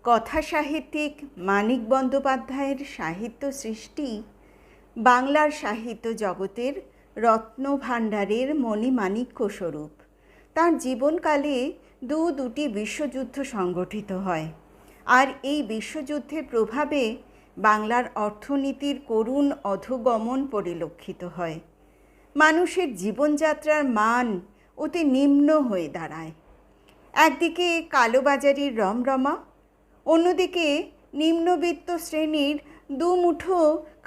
কথা সাহিত্যিক মানিক বন্দ্যোপাধ্যায়ের সাহিত্য সৃষ্টি বাংলার সাহিত্য জগতের রত্নভাণ্ডারের মণিমাণিক্য স্বরূপ। তাঁর জীবনকালে দুটি বিশ্বযুদ্ধ সংগঠিত হয়, আর এই বিশ্বযুদ্ধের প্রভাবে বাংলার অর্থনীতির করুণ অধোগমন পরিলক্ষিত হয়। মানুষের জীবনযাত্রার মান অতি নিম্ন হয়ে দাঁড়ায়। একদিকে কালোবাজারির রমরমা, অন্যদিকে নিম্নবিত্ত শ্রেণীর দুমুঠো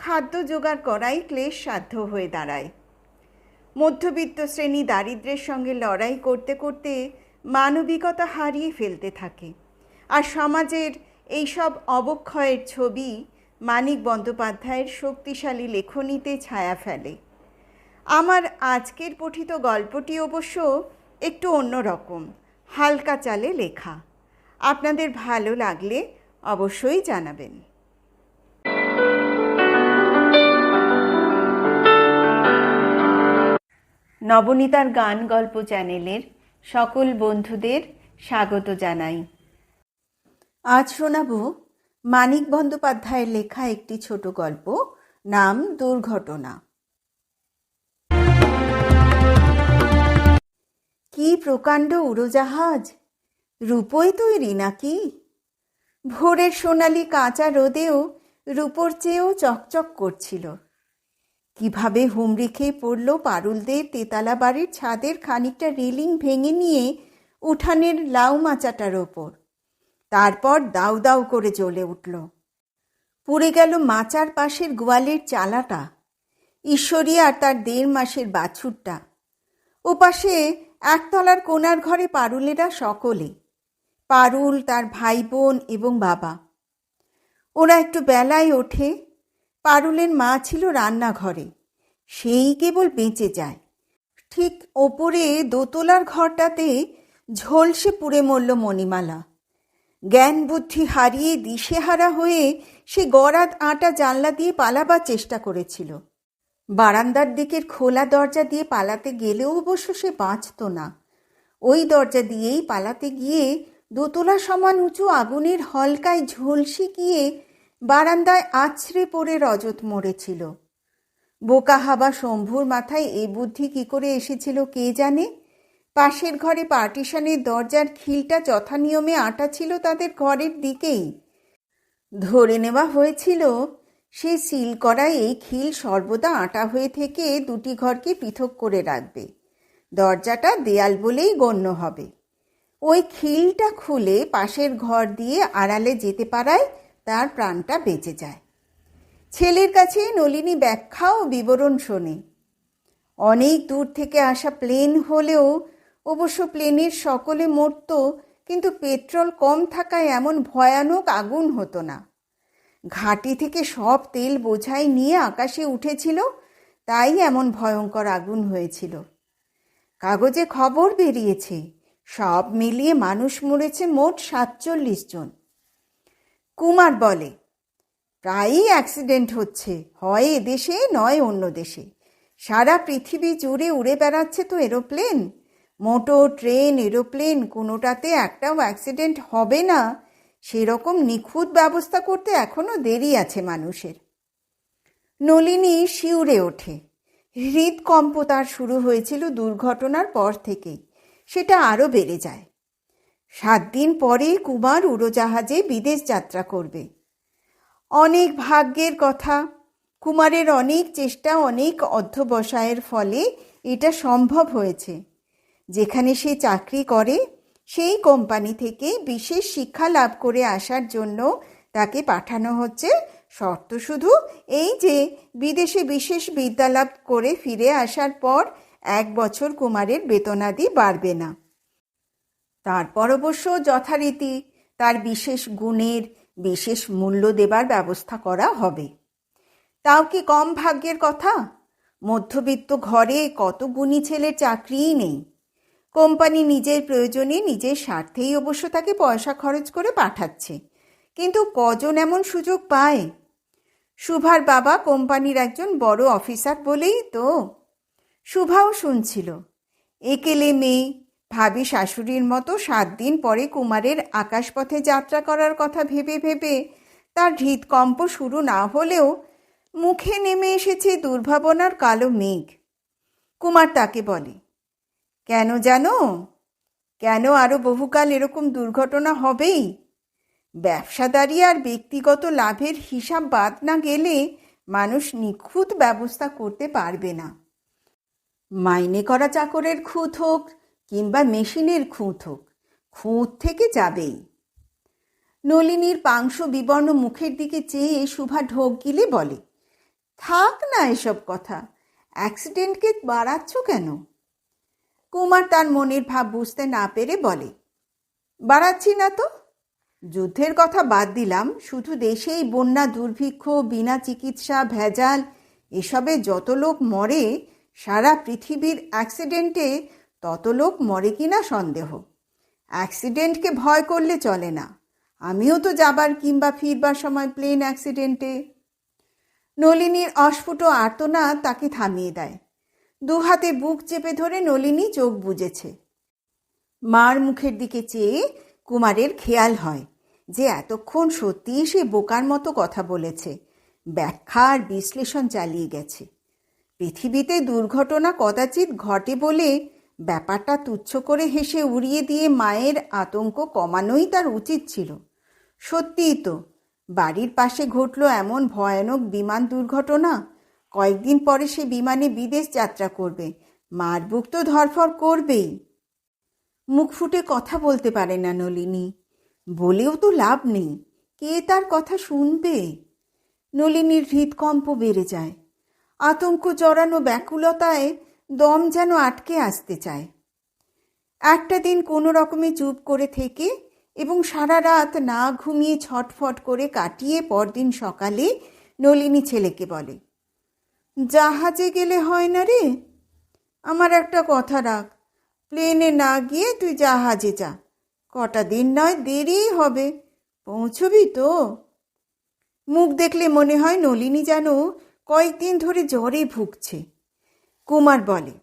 খাদ্য জোগাড় করাই ক্লেশসাধ্য হয়ে দাঁড়ায়। মধ্যবিত্ত শ্রেণী দারিদ্র্যের সঙ্গে লড়াই করতে করতে মানবিকতা হারিয়ে ফেলতে থাকে, আর সমাজের এইসব অবক্ষয়ের ছবি মানিক বন্দ্যোপাধ্যায়ের শক্তিশালী লেখনীতে ছায়া ফেলে। আমার আজকের পঠিত গল্পটি অবশ্য একটু অন্যরকম, হালকা চালে লেখা। আপনাদের ভালো লাগলে অবশ্যই জানাবেন। নবনীতার গান গল্প চ্যানেলের সকল বন্ধুদের স্বাগত জানাই। আজ শোনাব মানিক বন্দ্যোপাধ্যায়ের লেখা একটি ছোট গল্প, নাম দুর্ঘটনা। কি প্রকাণ্ড উড়োজাহাজ! রূপোয় তৈরি নাকি? ভোরের সোনালি কাঁচা রোদেও রূপোর চেয়েও চকচক করছিল। কিভাবে হুমড়ি খেয়ে পড়ল পারুলদের তেতালা বাড়ির ছাদের খানিকটা রেলিং ভেঙে নিয়ে উঠানের লাউ মাচাটার ওপর। তারপর দাউ দাউ করে জ্বলে উঠল। পুড়ে গেল মাচার পাশের গোয়ালের চালাটা, ঈশ্বরী আর তার 1.5 মাসের বাছুরটা। ওপাশে একতলার কোণার ঘরে পারুলেরা সকলে, পারুল, তার ভাই বোন এবং বাবা। ওরা একটু বেলায় ওঠে। পারুলের মা ছিল রান্নাঘরে, সেই কেবল বেঁচে যায়। ঠিক ওপরে দোতলার ঘরটাতে ঝলসে পুড়ে মরল মণিমালা। জ্ঞান বুদ্ধি হারিয়ে দিশেহারা হয়ে সে গরাদ আটা জানলা দিয়ে পালাবার চেষ্টা করেছিল। বারান্দার দিকের খোলা দরজা দিয়ে পালাতে গেলেও অবশ্য সে বাঁচত না। ওই দরজা দিয়েই পালাতে গিয়ে দোতলা সমান উঁচু আগুনের হলকায় ঝলসে গিয়ে বারান্দায় আছড়ে পড়ে রজত মরেছিল। বোকা হাবা শম্ভুর মাথায় এই বুদ্ধি কি করে এসেছিল কে জানে। পাশের ঘরে পার্টিশনের দরজার খিলটা যথানিয়মে আটা ছিল তাদের ঘরের দিকেই। ধরে নেওয়া হয়েছিল সে সিল করা এই খিল সর্বদা আটা হয়ে থেকে দুটি ঘরকে পৃথক করে রাখবে। দরজাটা দেয়াল বলেই গণ্য হবে। ওই খিলটা খুলে পাশের ঘর দিয়ে আড়ালে যেতে পারায় তার প্রাণটা বেঁচে যায়। ছেলের কাছে নলিনী ব্যাখ্যা ও বিবরণ শোনে। অনেক দূর থেকে আসা প্লেন হলেও অবশ্য প্লেনের সকলে মরত, কিন্তু পেট্রোল কম থাকায় এমন ভয়ানক আগুন হতো না। ঘাঁটি থেকে সব তেল বোঝাই নিয়ে আকাশে উঠেছিল, তাই এমন ভয়ঙ্কর আগুন হয়েছিল। কাগজে খবর বেরিয়েছে, সব মিলিয়ে মানুষ মরেছে মোট 47 জন। কুমার বলে, প্রায়ই অ্যাক্সিডেন্ট হচ্ছে, হয় এদেশে নয় অন্য দেশে। সারা পৃথিবী জুড়ে উড়ে বেড়াচ্ছে তো এরোপ্লেন, মোটর, ট্রেন, এরোপ্লেন, কোনোটাতে একটাও অ্যাক্সিডেন্ট হবে না সেরকম নিখুঁত ব্যবস্থা করতে এখনো দেরি আছে মানুষের। নলিনী শিউরে ওঠে। হৃদকম্প তার শুরু হয়েছিল দুর্ঘটনার পর থেকেই, সেটা আরও বেড়ে যায়। 7 দিন পরে কুমার উড়োজাহাজে বিদেশ যাত্রা করবে। অনেক ভাগ্যের কথা, কুমারের অনেক চেষ্টা, অনেক অধ্যবসায়ের ফলে এটা সম্ভব হয়েছে। যেখানে সে চাকরি করে সেই কোম্পানি থেকে বিশেষ শিক্ষা লাভ করে আসার জন্য তাকে পাঠানো হচ্ছে। শর্ত শুধু এই যে বিদেশে বিশেষ বিদ্যা লাভ করে ফিরে আসার পর 1 বছর কুমারের বেতনাদি বাড়বে না। তারপর অবশ্য যথারীতি তার বিশেষ গুণের বিশেষ মূল্য দেবার ব্যবস্থা করা হবে। তাও কি কম ভাগ্যের কথা? মধ্যবিত্ত ঘরে কত গুণী ছেলের চাকরিই নেই। কোম্পানি নিজের প্রয়োজনে নিজের স্বার্থেই অবশ্য তাকে পয়সা খরচ করে পাঠাচ্ছে, কিন্তু কজন এমন সুযোগ পায়? শুভার বাবা কোম্পানির একজন বড় অফিসার বলেই তো। শুভাও শুনছিল, একেলে মেয়ে, ভাবি শাশুড়ির মতো 7 দিন পরে কুমারের আকাশপথে যাত্রা করার কথা ভেবে ভেবে তার হৃদকম্প শুরু না হলেও মুখে নেমে এসেছে দুর্ভাবনার কালো মেঘ। কুমার তাকে বলে, কেন জানো, কেন আরও বহুকাল এরকম দুর্ঘটনা হবেই। ব্যবসাদারি আর ব্যক্তিগত লাভের হিসাব বাদ না গেলে মানুষ নিখুঁত ব্যবস্থা করতে পারবে না। মাইনে করা চাকরের খুঁত হোক কিংবা মেশিনের খুঁত হোক, খুঁত থেকে যাবেই। নলিনীর পাংশু বিবর্ণ মুখের দিকে চেয়ে শুভা ঢোক গিলে বলে, থাক না এসব কথা, অ্যাক্সিডেন্টকে বাড়াচ্ছ কেন? কুমার তার মনের ভাব বুঝতে না পেরে বলে, বাড়াচ্ছি না তো। যুদ্ধের কথা বাদ দিলাম, শুধু দেশেই বন্যা, দুর্ভিক্ষ, বিনা চিকিৎসা, ভেজাল এসবে যত লোক মরে, সারা পৃথিবীর অ্যাক্সিডেন্টে তত লোক মরে কিনা সন্দেহ। অ্যাক্সিডেন্টকে ভয় করলে চলে না। আমিও তো যাবার কিংবা ফিরবার সময় প্লেন অ্যাক্সিডেন্টে। নলিনীর অস্ফুট আর্তনাদ তাকে থামিয়ে দেয়। দু হাতে বুক চেপে ধরে নলিনী চোখ বুজেছে। মার মুখের দিকে চেয়ে কুমারের খেয়াল হয় যে এতক্ষণ সত্যিই সে বোকার মতো কথা বলেছে, ব্যাখ্যা আর বিশ্লেষণ চালিয়ে গেছে। পৃথিবীতে দুর্ঘটনা কদাচিৎ ঘটে বলে ব্যাপারটা তুচ্ছ করে হেসে উড়িয়ে দিয়ে মায়ের আতঙ্ক কমানোই তার উচিত ছিল। সত্যিই তো, বাড়ির পাশে ঘটল এমন ভয়ানক বিমান দুর্ঘটনা, কয়েকদিন পরে সে বিমানে বিদেশ যাত্রা করবে, মার বুক তো ধরফর করবেই। মুখ ফুটে কথা বলতে পারে না নলিনী, বলেও তো লাভ নেই, কে তার কথা শুনবে? নলিনীর হৃদকম্প বেড়ে যায়, আতঙ্ক জড়ানো ব্যাকুলতায় দম যেন আটকে আসতে চায়। একটা দিন কোনো রকমে চুপ করে থেকে এবং সারা রাত না ঘুমিয়ে ছটফট করে কাটিয়ে পরদিন সকালে নলিনী ছেলেকে বলে, জাহাজে গেলে হয় না রে? আমার একটা কথা রাখ, প্লেনে না গিয়ে তুই জাহাজে যা, কটা দিন নয়, দেরিই হবে, পৌঁছবি তো? মুখ দেখলে মনে হয় নলিনী যেন কয়েকদিন ধরে জ্বরে ভুগছে। কুমার বলে,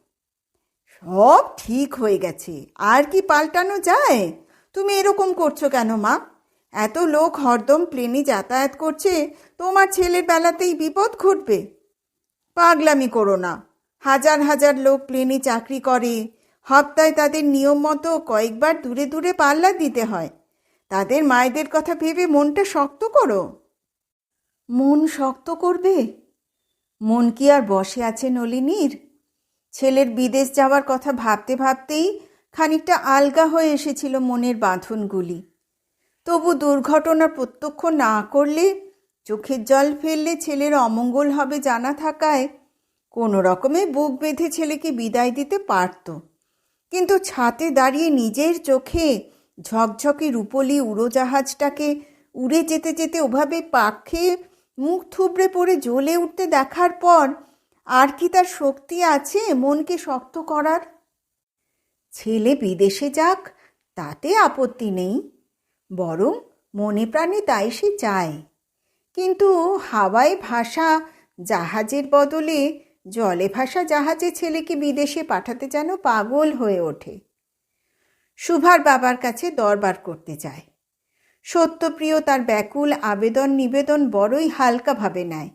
সব ঠিক হয়ে গেছে, আর কি পাল্টানো যায়? তুমি এরকম করছো কেন মা? এত লোক হরদম প্লেনে যাতায়াত করছে, তোমার ছেলের বেলাতেই বিপদ ঘটবে। পাগলামি করো না, হাজার হাজার লোক প্লেনে চাকরি করে, হপ্তায় তাদের নিয়ম মতো কয়েকবার দূরে দূরে পাল্লা দিতে হয়। তাদের মায়েদের কথা ভেবে মনটা শক্ত করো। মন শক্ত করবে? মন কি আর বসে আছে নলিনীর? ছেলের বিদেশ যাওয়ার কথা ভাবতে ভাবতেই খানিকটা আলগা হয়ে এসেছিল মনের বাঁধনগুলি। তবু দুর্ঘটনা প্রত্যক্ষ না করলে, চোখের জল ফেললে ছেলের অমঙ্গল হবে জানা থাকায় কোনো রকমে বুক বেঁধে ছেলেকে বিদায় দিতে পারত। কিন্তু ছাতে দাঁড়িয়ে নিজের চোখে ঝকঝকে রূপলি উড়োজাহাজটাকে উড়ে যেতে যেতে ওভাবে পাক খেয়ে মুখ থুবড়ে পড়ে জ্বলে উঠতে দেখার পর আর কি তার শক্তি আছে মনকে শক্ত করার? ছেলে বিদেশে যাক, তাতে আপত্তি নেই, বরং মনে প্রাণে তাই সে চায়। কিন্তু হাওয়ায় ভাসা জাহাজের বদলে জলে ভাসা জাহাজে ছেলেকে বিদেশে পাঠাতে যেন পাগল হয়ে ওঠে। সুভার বাবার কাছে দরবার করতে যায়। সত্যপ্রিয় তার ব্যাকুল আবেদন নিবেদন বড়ই হালকাভাবে নেয়।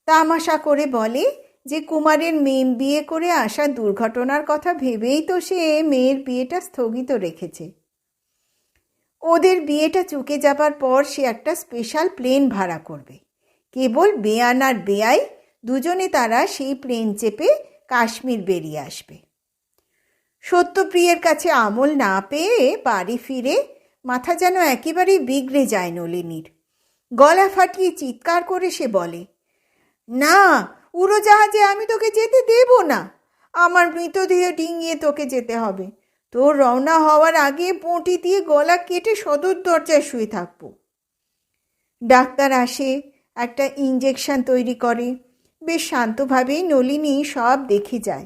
তামাশা করে বলে যে কুমারের মেয়ে বিয়ে করে আসা দুর্ঘটনার কথা ভেবেই তো সে মেয়ের বিয়েটা স্থগিত রেখেছে। ওদের বিয়েটা চুকে যাবার পর সে একটা স্পেশাল প্লেন ভাড়া করবে। কেবল বেয়ান আর বেয়াই দুজনে তারা সেই প্লেন চেপে কাশ্মীর বেরিয়ে আসবে। সত্যপ্রিয়ের কাছে আমল না পেয়ে বাড়ি ফিরে মাথা যেন একেবারেই বিগড়ে যায় নলিনীর। গলা ফাটিয়ে চিৎকার করে সে বলে, না, উড়োজাহাজে আমি তোকে যেতে দেব না। আমার মৃতদেহ ডিঙিয়ে তোকে যেতে হবে। তোর রওনা হওয়ার আগে পটি দিয়ে গলা কেটে সদর দরজায় শুয়ে থাকবো। ডাক্তার আসে, একটা ইঞ্জেকশন তৈরি করে। বেশ শান্তভাবেই নলিনী সব দেখে যায়।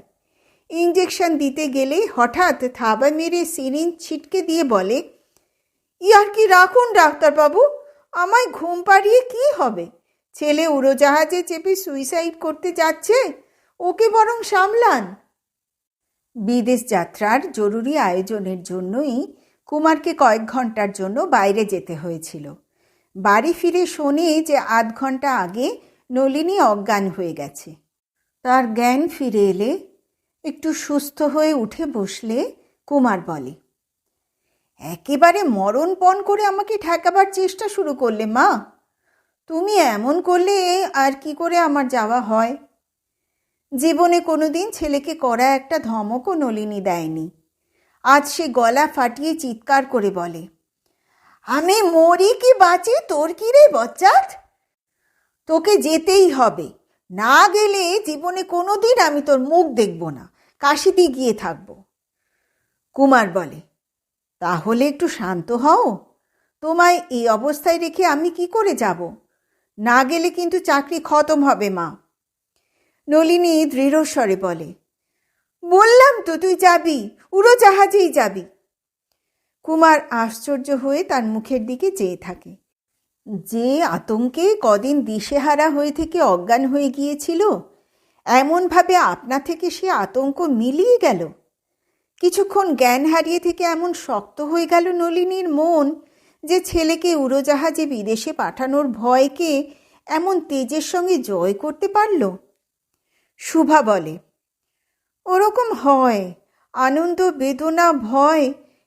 ইঞ্জেকশন দিতে গেলে হঠাৎ থাবা মেরে সিরিঞ্জ ছিটকে দিয়ে বলে, ইয়ার কি রাখুন ডাক্তারবাবু, আমায় ঘুম পাড়িয়ে কি হবে? ছেলে উড়োজাহাজে চেপে সুইসাইড করতে যাচ্ছে, ওকে বরং সামলান। বিদেশ যাত্রার জরুরি আয়োজনের জন্যই কুমারকে কয়েক ঘন্টার জন্য বাইরে যেতে হয়েছিল। বাড়ি ফিরে শোনে যে আধ ঘন্টা আগে নলিনী অজ্ঞান হয়ে গেছে। তার জ্ঞান ফিরে এলে, একটু সুস্থ হয়ে উঠে বসলে কুমার বলে, একেবারে মরণপণ করে আমাকে ঠেকাবার চেষ্টা শুরু করলে মা। তুমি এমন করলে আর কি করে আমার যাওয়া হয়? জীবনে কোনোদিন ছেলেকে কড়া একটা ধমকও নলিনী দেয়নি। আজ সে গলা ফাটিয়ে চিৎকার করে বলে, আমি মরি কি বাঁচি তোর কি রে বচ্চাত? তোকে যেতেই হবে, না গেলে জীবনে কোনোদিন আমি তোর মুখ দেখব না, কাশিতে গিয়ে থাকবো। কুমার বলে, তাহলে একটু শান্ত হও। তোমায় এই অবস্থায় রেখে আমি কি করে যাব? না গেলে কিন্তু চাকরি খতম হবে মা। নলিনী দৃঢ়স্বরে বলে, বললাম তো তুই যাবি, উড়োজাহাজেই যাবি। কুমার আশ্চর্য হয়ে তার মুখের দিকে চেয়ে থাকে। যে আতঙ্কে কদিন দিশেহারা হয়ে থেকে অজ্ঞান হয়ে গিয়েছিল, এমনভাবে আপনা থেকে সে আতঙ্ক মিলিয়ে গেল। কিছুক্ষণ জ্ঞান হারিয়ে থেকে এমন শক্ত হয়ে গেল নলিনীর মন যে ছেলেকে উড়োজাহাজে বিদেশে পাঠানোর ভয়কে এমন তেজের সঙ্গে জয় করতে পারল। শুভা বলে, ওরকম হয়। আনন্দ, বেদনা, ভয়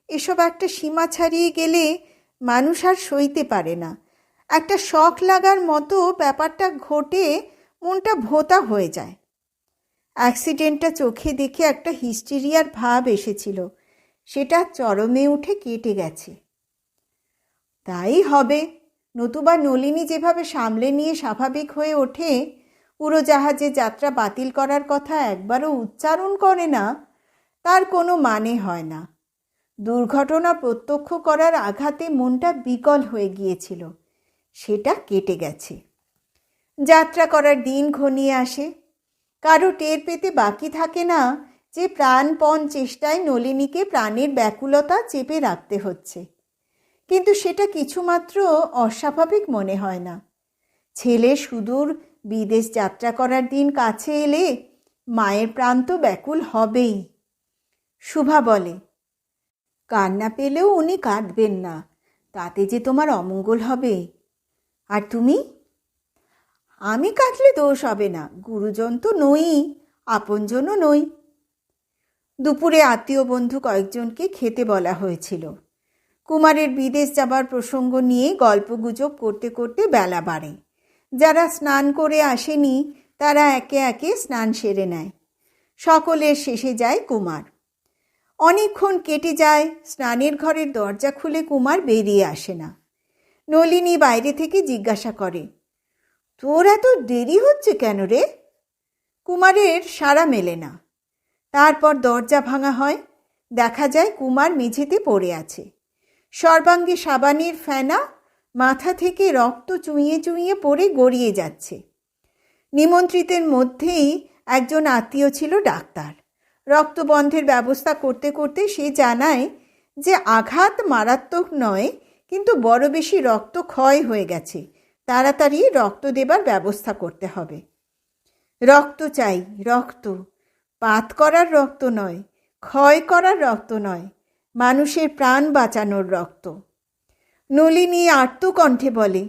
এসব একটা সীমা ছাড়িয়ে গেলে মানুষ আর সইতে পারে না। একটা শখ লাগার মতো ব্যাপারটা ঘটে মনটা ভোঁতা হয়ে যায়। অ্যাক্সিডেন্টটা চোখে দেখে একটা হিস্টেরিয়ার ভাব এসেছিল, সেটা চরমে উঠে কেটে গেছে। তাই হবে, নতুবা নলিনী যেভাবে সামলে নিয়ে স্বাভাবিক হয়ে ওঠে, উড়োজাহাজে যাত্রা বাতিল করার কথা একবারও উচ্চারণ করে না, তার কোনো মানে হয় না। দুর্ঘটনা প্রত্যক্ষ করার আঘাতে মনটা বিকল হয়ে গিয়েছিল, সেটা কেটে গেছে। যাত্রা করার দিন ঘনিয়ে আসে। কারো টের পেতে বাকি থাকে না যে প্রাণপণ চেষ্টায় নলিনীকে প্রাণের ব্যাকুলতা চেপে রাখতে হচ্ছে, কিন্তু সেটা কিছুমাত্র অস্বাভাবিক মনে হয় না। ছেলে সুদূর বিদেশ যাত্রা করার দিন কাছে এলে মায়ের প্রাণ তো ব্যাকুল হবেই। শুভা বলে, কান্না পেলেও উনি কাঁদবেন না, তাতে যে তোমার অমঙ্গল হবে। আর তুমি? আমি কাঁদলে দোষ হবে না, গুরুজন তো নই, আপনজনও নই। দুপুরে আত্মীয় বন্ধু কয়েকজনকে খেতে বলা হয়েছিল। কুমারের বিদেশ যাবার প্রসঙ্গ নিয়ে গল্পগুজব করতে করতে বেলা বাড়ে। যারা স্নান করে আসেনি তারা একে একে স্নান সেরে নেয়। সকলের শেষে যায় কুমার। অনেকক্ষণ কেটে যায়, স্নানের ঘরের দরজা খুলে কুমার বেরিয়ে আসে না। নলিনী বাইরে থেকে জিজ্ঞাসা করে, তোর এত দেরি হচ্ছে কেন রে? কুমারের সাড়া মেলে না। তারপর দরজা ভাঙা হয়। দেখা যায় কুমার মেঝেতে পড়ে আছে। সর্বাঙ্গে সাবানের ফেনা, মাথা থেকে রক্ত চুইয়ে চুইয়ে পড়ে গড়িয়ে যাচ্ছে। নিমন্ত্রিতের মধ্যেই একজন আত্মীয় ছিল ডাক্তার। রক্তবন্ধের ব্যবস্থা করতে করতে সে জানায় যে আঘাত মারাত্মক নয়, কিন্তু বড় বেশি রক্ত ক্ষয় হয়ে গেছে, তাড়াতাড়ি রক্ত দেবার ব্যবস্থা করতে হবে। রক্ত চাই, রক্ত। পাত করার রক্ত নয়, ক্ষয় করার রক্ত নয়, মানুষের প্রাণ বাঁচানোর রক্ত। নলিনী আর্ত কণ্ঠে বলে,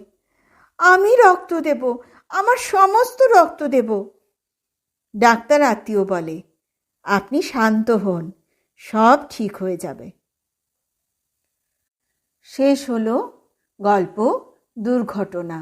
আমি রক্ত দেব, আমার সমস্ত রক্ত দেব। ডাক্তার আত্মীয় বলে, আপনি শান্ত হন, সব ঠিক হয়ে যাবে। শেষ হলো গল্প দুর্ঘটনা।